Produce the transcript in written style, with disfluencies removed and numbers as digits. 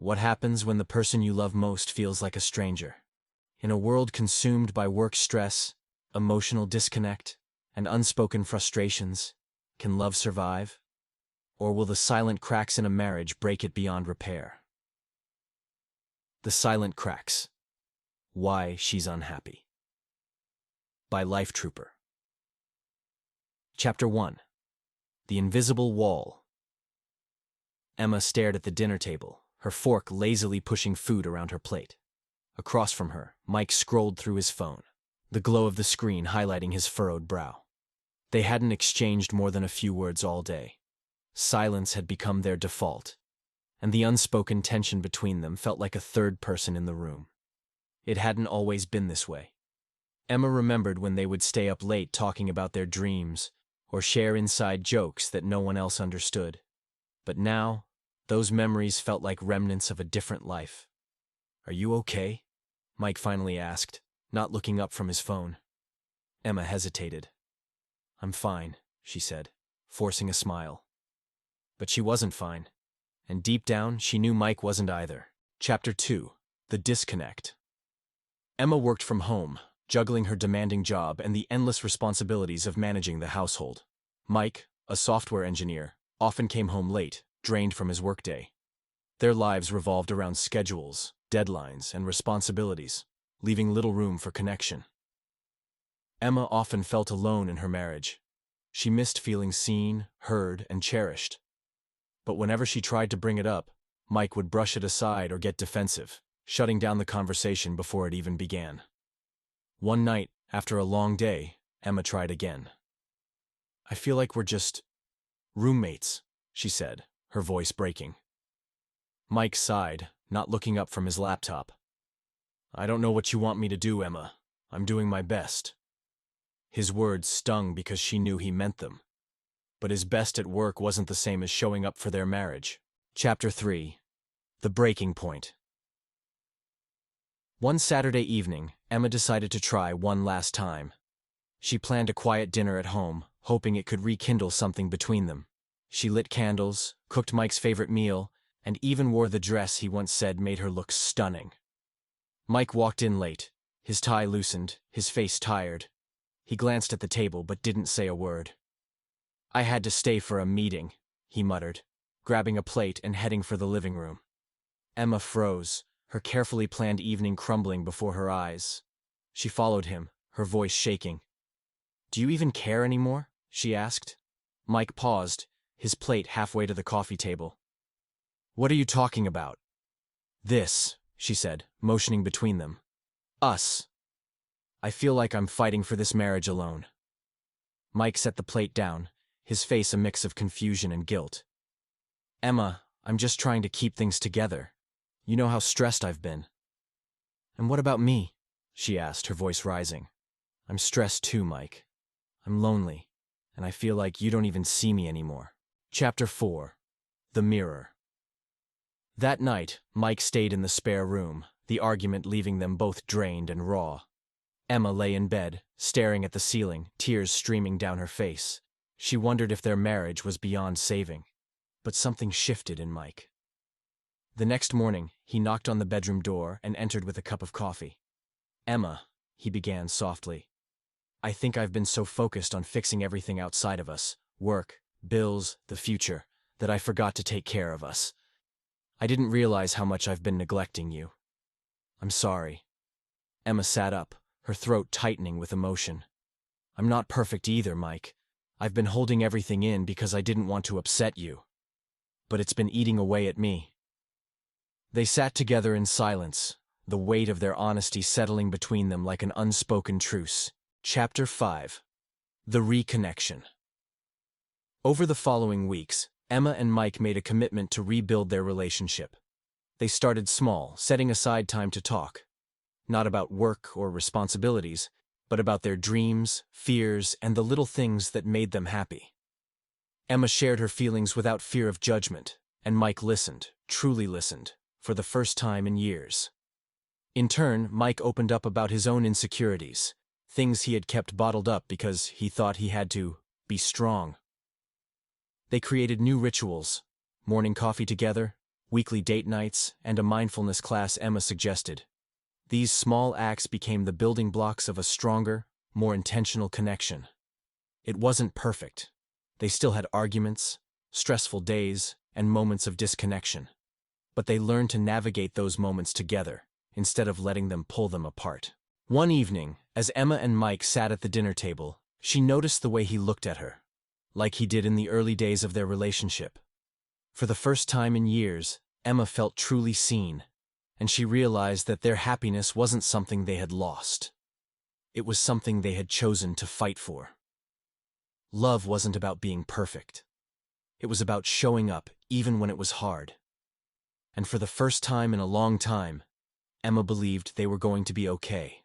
What happens when the person you love most feels like a stranger? In a world consumed by work stress, emotional disconnect, and unspoken frustrations, can love survive? Or will the silent cracks in a marriage break it beyond repair? The Silent Cracks. Why She's Unhappy. By Life Trooper. Chapter 1. The Invisible Wall. Emma stared at the dinner table, her fork lazily pushing food around her plate. Across from her, Mike scrolled through his phone, the glow of the screen highlighting his furrowed brow. They hadn't exchanged more than a few words all day. Silence had become their default, and the unspoken tension between them felt like a third person in the room. It hadn't always been this way. Emma remembered when they would stay up late talking about their dreams, or share inside jokes that no one else understood. But now, those memories felt like remnants of a different life. "Are you okay?" Mike finally asked, not looking up from his phone. Emma hesitated. "I'm fine," she said, forcing a smile. But she wasn't fine, and deep down she knew Mike wasn't either. Chapter 2. The Disconnect. Emma worked from home, juggling her demanding job and the endless responsibilities of managing the household. Mike, a software engineer, often came home late, drained from his workday. Their lives revolved around schedules, deadlines, and responsibilities, leaving little room for connection. Emma often felt alone in her marriage. She missed feeling seen, heard, and cherished. But whenever she tried to bring it up, Mike would brush it aside or get defensive, shutting down the conversation before it even began. One night, after a long day, Emma tried again. "I feel like we're just roommates," she said, her voice breaking. Mike sighed, not looking up from his laptop. "I don't know what you want me to do, Emma. I'm doing my best." His words stung because she knew he meant them. But his best at work wasn't the same as showing up for their marriage. Chapter 3. The Breaking Point. One Saturday evening, Emma decided to try one last time. She planned a quiet dinner at home, hoping it could rekindle something between them. She lit candles, cooked Mike's favorite meal, and even wore the dress he once said made her look stunning. Mike walked in late, his tie loosened, his face tired. He glanced at the table but didn't say a word. "I had to stay for a meeting," he muttered, grabbing a plate and heading for the living room. Emma froze, her carefully planned evening crumbling before her eyes. She followed him, her voice shaking. "Do you even care anymore?" she asked. Mike paused, his plate halfway to the coffee table. "What are you talking about?" "This," she said, motioning between them. "Us. I feel like I'm fighting for this marriage alone." Mike set the plate down, his face a mix of confusion and guilt. "Emma, I'm just trying to keep things together. You know how stressed I've been." "And what about me?" she asked, her voice rising. "I'm stressed too, Mike. I'm lonely, and I feel like you don't even see me anymore." Chapter 4. The Mirror. That night, Mike stayed in the spare room, the argument leaving them both drained and raw. Emma lay in bed, staring at the ceiling, tears streaming down her face. She wondered if their marriage was beyond saving. But something shifted in Mike. The next morning, he knocked on the bedroom door and entered with a cup of coffee. "Emma," he began softly, "I think I've been so focused on fixing everything outside of us, work, bills, the future, that I forgot to take care of us. I didn't realize how much I've been neglecting you. I'm sorry." Emma sat up, her throat tightening with emotion. "I'm not perfect either, Mike. I've been holding everything in because I didn't want to upset you. But it's been eating away at me." They sat together in silence, the weight of their honesty settling between them like an unspoken truce. Chapter 5. The Reconnection. Over the following weeks, Emma and Mike made a commitment to rebuild their relationship. They started small, setting aside time to talk. Not about work or responsibilities, but about their dreams, fears, and the little things that made them happy. Emma shared her feelings without fear of judgment, and Mike listened, truly listened, for the first time in years. In turn, Mike opened up about his own insecurities, things he had kept bottled up because he thought he had to be strong. They created new rituals, morning coffee together, weekly date nights, and a mindfulness class Emma suggested. These small acts became the building blocks of a stronger, more intentional connection. It wasn't perfect. They still had arguments, stressful days, and moments of disconnection. But they learned to navigate those moments together, instead of letting them pull them apart. One evening, as Emma and Mike sat at the dinner table, she noticed the way he looked at her, like he did in the early days of their relationship. For the first time in years, Emma felt truly seen, and she realized that their happiness wasn't something they had lost. It was something they had chosen to fight for. Love wasn't about being perfect. It was about showing up even when it was hard. And for the first time in a long time, Emma believed they were going to be okay.